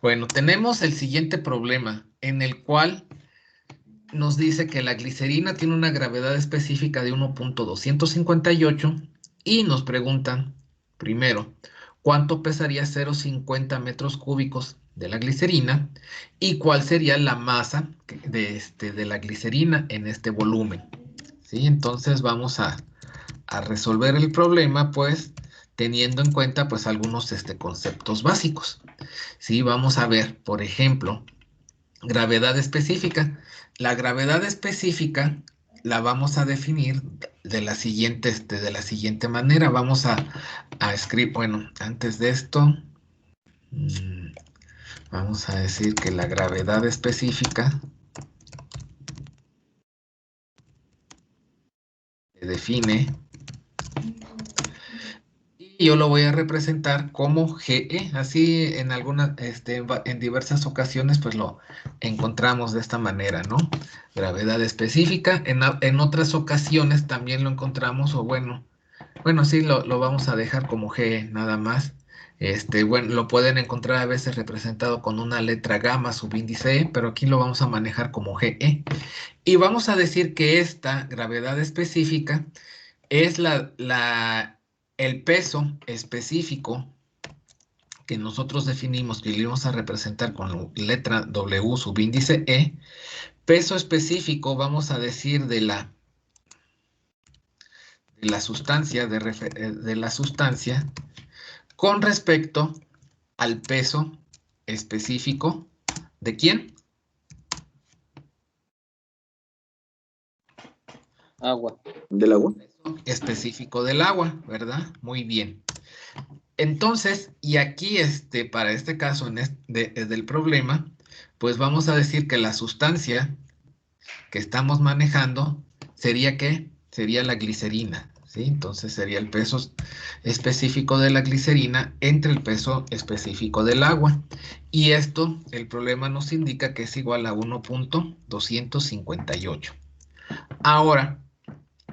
Bueno, tenemos el siguiente problema en el cual nos dice que la glicerina tiene una gravedad específica de 1.258 y nos preguntan, primero, ¿cuánto pesaría 0,50 metros cúbicos de la glicerina? ¿Y cuál sería la masa de la glicerina en este volumen? ¿Sí? Entonces vamos a resolver el problema, pues, teniendo en cuenta, pues, algunos conceptos básicos. ¿Sí? Vamos a ver, por ejemplo, gravedad específica. La gravedad específica la vamos a definir de la siguiente manera. Vamos a escribir, bueno, antes de esto, vamos a decir que la gravedad específica se define y yo lo voy a representar como GE. Así en algunas, en diversas ocasiones, pues lo encontramos de esta manera, ¿no? Gravedad específica. En otras ocasiones también lo encontramos, o bueno, sí, lo vamos a dejar como GE nada más. Bueno, lo pueden encontrar a veces representado con una letra gamma subíndice E, pero aquí lo vamos a manejar como GE. Y vamos a decir que esta gravedad específica es el peso específico que nosotros definimos, que le vamos a representar con la letra W subíndice E. Peso específico, vamos a decir, de la sustancia, de la sustancia, con respecto al peso específico, ¿de quién? Agua. ¿Del agua? Específico del agua, ¿verdad? Muy bien. Entonces, y aquí para este caso del problema, pues vamos a decir que la sustancia que estamos manejando sería ¿qué? Sería la glicerina, ¿sí? Entonces sería el peso específico de la glicerina entre el peso específico del agua. Y esto, el problema nos indica que es igual a 1.258. Ahora,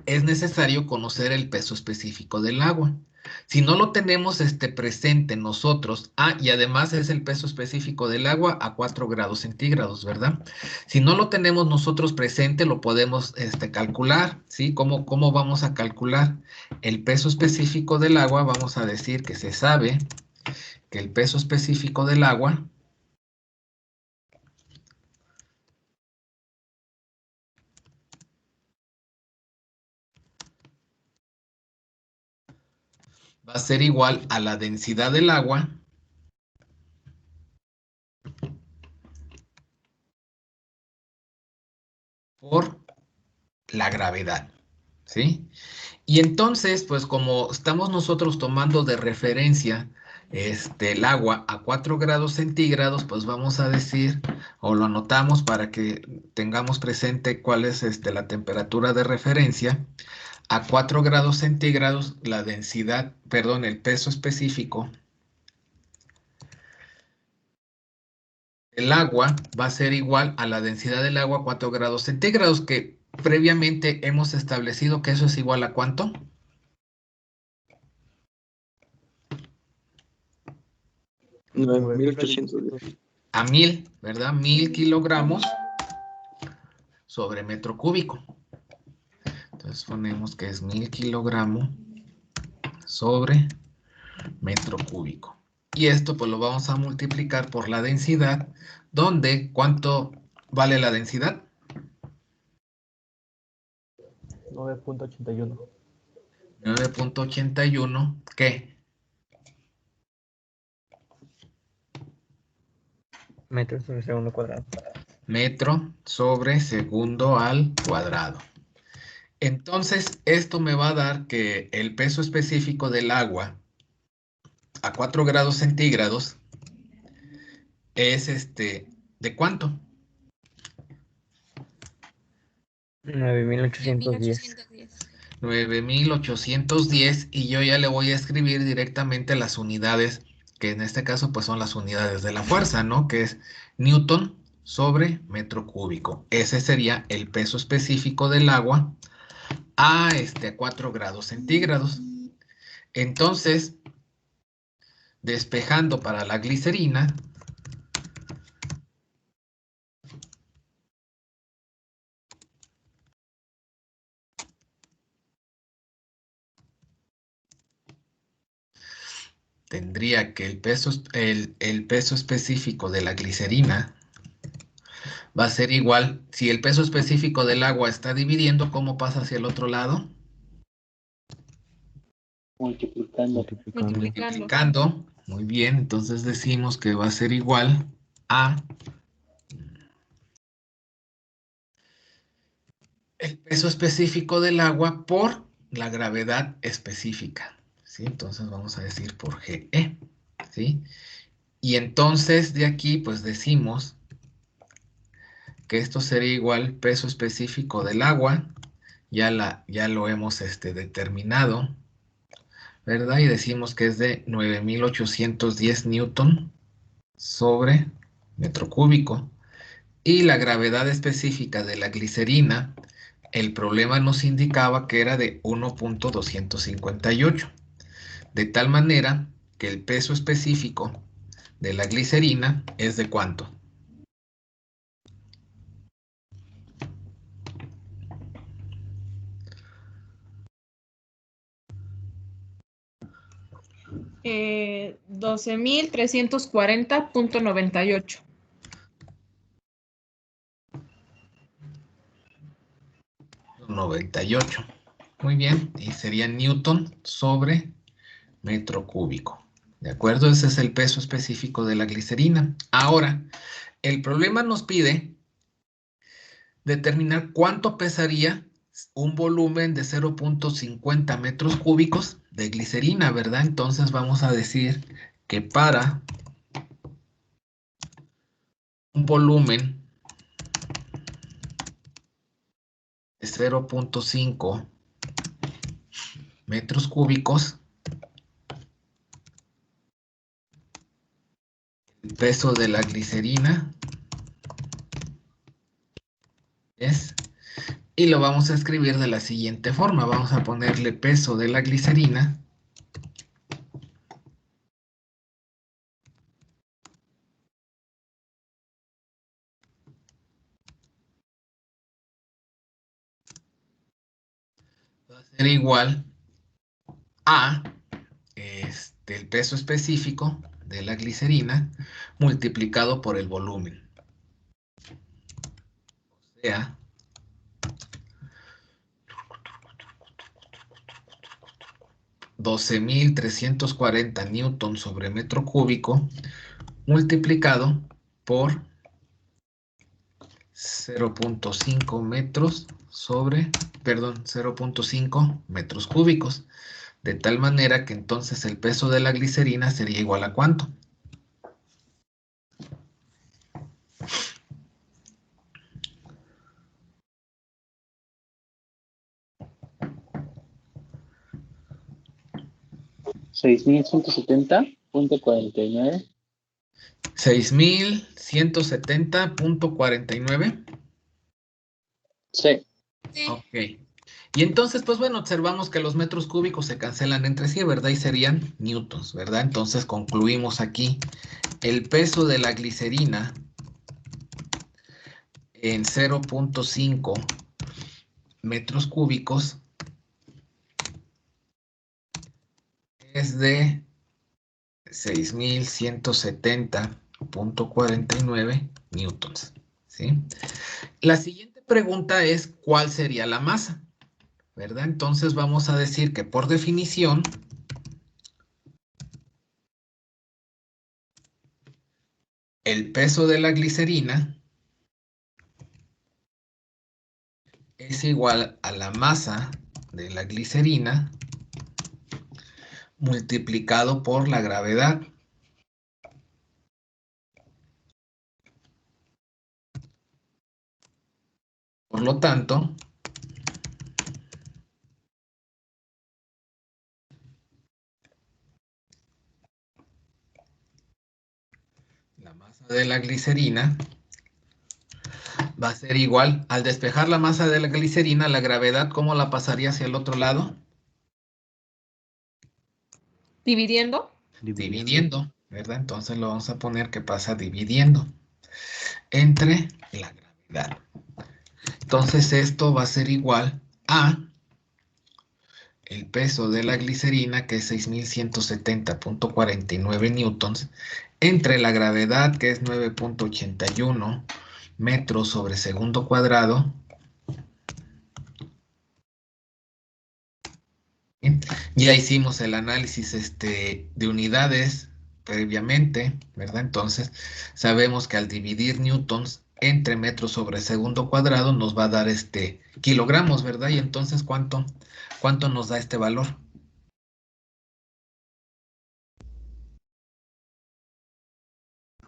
es necesario conocer el peso específico del agua. Si no lo tenemos presente nosotros, y además es el peso específico del agua a 4 grados centígrados, ¿verdad? Si no lo tenemos nosotros presente, lo podemos calcular, ¿sí? ¿Cómo vamos a calcular el peso específico del agua? Vamos a decir que se sabe que el peso específico del agua va a ser igual a la densidad del agua por la gravedad, ¿sí? Y entonces, pues como estamos nosotros tomando de referencia el agua a 4 grados centígrados, pues vamos a decir, o lo anotamos para que tengamos presente cuál es la temperatura de referencia. A 4 grados centígrados, la densidad, perdón, el peso específico del agua va a ser igual a la densidad del agua a 4 grados centígrados, que previamente hemos establecido que eso es igual a ¿cuánto? 9.810. A 1000, ¿verdad? 1000 kilogramos sobre metro cúbico. Entonces ponemos que es 1000 kilogramos sobre metro cúbico. Y esto pues lo vamos a multiplicar por la densidad, donde ¿cuánto vale la densidad? 9.81. 9.81, ¿qué? Metros sobre segundo cuadrado. Metro sobre segundo al cuadrado. Entonces, esto me va a dar que el peso específico del agua a 4 grados centígrados es ¿de cuánto? 9.810. 9.810 y yo ya le voy a escribir directamente las unidades, que en este caso pues son las unidades de la fuerza, ¿no? Que es Newton sobre metro cúbico. Ese sería el peso específico del agua a 4 grados centígrados. Entonces, despejando para la glicerina, tendría que el peso específico de la glicerina va a ser igual, si el peso específico del agua está dividiendo, ¿cómo pasa hacia el otro lado? Multiplicando. Multiplicando. Muy bien, entonces decimos que va a ser igual a el peso específico del agua por la gravedad específica, ¿sí? Entonces vamos a decir por GE, ¿sí? Y entonces de aquí pues decimos que esto sería igual peso específico del agua, ya lo hemos determinado, ¿verdad? Y decimos que es de 9.810 newton sobre metro cúbico. Y la gravedad específica de la glicerina, el problema nos indicaba que era de 1.258. De tal manera que el peso específico de la glicerina es de ¿cuánto? Eh, 12.340.98. 98. Muy bien, y sería newton sobre metro cúbico. ¿De acuerdo? Ese es el peso específico de la glicerina. Ahora, el problema nos pide determinar cuánto pesaría un volumen de 0.50 metros cúbicos de glicerina, ¿verdad? Entonces vamos a decir que para un volumen de 0.5 metros cúbicos, el peso de la glicerina es, y lo vamos a escribir de la siguiente forma. Vamos a ponerle peso de la glicerina va a ser igual a el peso específico de la glicerina multiplicado por el volumen. O sea, 12.340 newton sobre metro cúbico multiplicado por 0.5 metros sobre, perdón, 0.5 metros cúbicos. De tal manera que entonces el peso de la glicerina sería igual a ¿cuánto? $6.170.49. 6.170.49. Sí. Ok. Y entonces, pues bueno, observamos que los metros cúbicos se cancelan entre sí, ¿verdad? Y serían newtons, ¿verdad? Entonces concluimos aquí. El peso de la glicerina en 0.5 metros cúbicos es de 6.170.49 newtons, ¿sí? La siguiente pregunta es, ¿cuál sería la masa? ¿Verdad? Entonces vamos a decir que por definición, el peso de la glicerina es igual a la masa de la glicerina multiplicado por la gravedad. Por lo tanto, la masa de la glicerina va a ser igual, al despejar la masa de la glicerina, la gravedad, ¿cómo la pasaría hacia el otro lado? ¿Dividiendo? Dividiendo, ¿verdad? Entonces lo vamos a poner que pasa dividiendo entre la gravedad. Entonces esto va a ser igual a el peso de la glicerina, que es 6.170.49 newtons, entre la gravedad, que es 9.81 metros sobre segundo cuadrado. Ya hicimos el análisis de unidades previamente, ¿verdad? Entonces, sabemos que al dividir newtons entre metros sobre segundo cuadrado nos va a dar kilogramos, ¿verdad? Y entonces, ¿cuánto nos da este valor?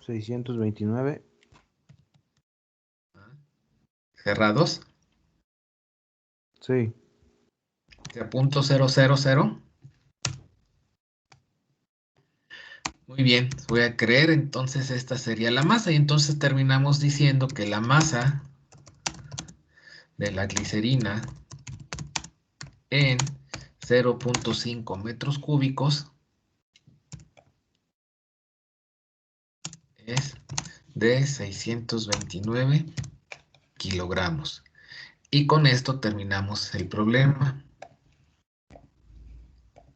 $629. ¿Cerrados? Sí. ¿A punto 000? Muy bien, voy a creer, entonces esta sería la masa, y entonces terminamos diciendo que la masa de la glicerina en 0.5 metros cúbicos es de 629 kilogramos. Y con esto terminamos el problema.